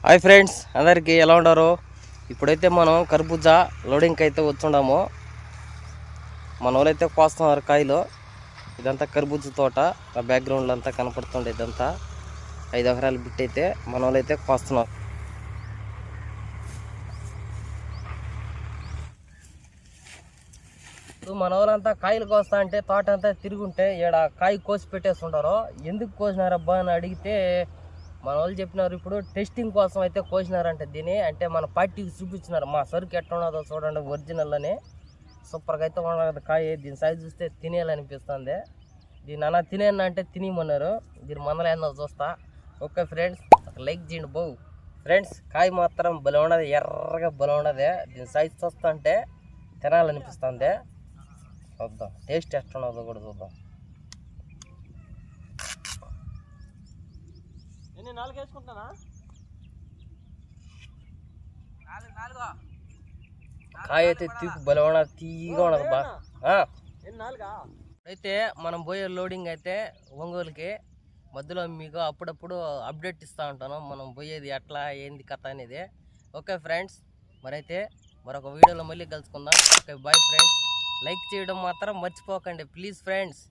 Hi friends, అందరికీ ఎలా ఉన్నారు? ఇప్పుడైతే మనం కర్బూజా లోడింగ్కి అయితే వచ్చుండాము. మన వాళ్ళైతే కోస్తున్నారు కాయలు. ఇదంతా కర్బూజా తోట. ఆ బ్యాక్గ్రౌండ్లో అంతా కనపడుతుండే ఇదంతా 5 ఎకరాల బిట్ అయితే మన వాళ్ళైతే కోస్తున్నారు. మన వాళ్ళంతా కాయలు కోస్తా అంటే తోట అంతా తిరుగుంటే ఈడ కాయ కోసి పెట్టేస్తుంటారు. ఎందుకు కోసినారబ్బా అని అడిగితే మన వాళ్ళు చెప్పినారు, ఇప్పుడు టెస్టింగ్ కోసం అయితే కోసినారంటే దీన్ని, అంటే మన పార్టీకి చూపించినారు మా సరుకు ఎట్లా ఉన్నదో చూడండి, ఒరిజినల్ అని సూపర్గా అయితే ఉన్నది కాయ. దీని సైజు చూస్తే తినేయాలనిపిస్తుంది. దీన్ని అన్న తినేయన్న అంటే తినేయమన్నారు. దీని మందలు ఏందో చూస్తా. ఓకే ఫ్రెండ్స్, లైక్ చేయండి బో. ఫ్రెండ్స్, కాయ మాత్రం బలం ఉన్నది, ఎర్రగా బలం ఉన్నది. దీని సైజు చూస్తా అంటే తినాలనిపిస్తుంది. చూద్దాం టేస్ట్ ఎట్లున్నదో కూడా చూద్దాం. కాయ అయితే తీపి బలం ఉన్నది, తీయగా ఉన్నది బా. అయితే మనం పోయే లోడింగ్ అయితే ఒంగోలుకి. మధ్యలో మీకు అప్పుడప్పుడు అప్డేట్ ఇస్తూ ఉంటాను, మనం పోయేది ఎట్లా ఏంది కథ అనేది. ఓకే ఫ్రెండ్స్, మరైతే మరొక వీడియోలో మళ్ళీ కలుసుకుందాం. Okay bye friends. లైక్ చేయడం మాత్రం మర్చిపోకండి ప్లీజ్ ఫ్రెండ్స్.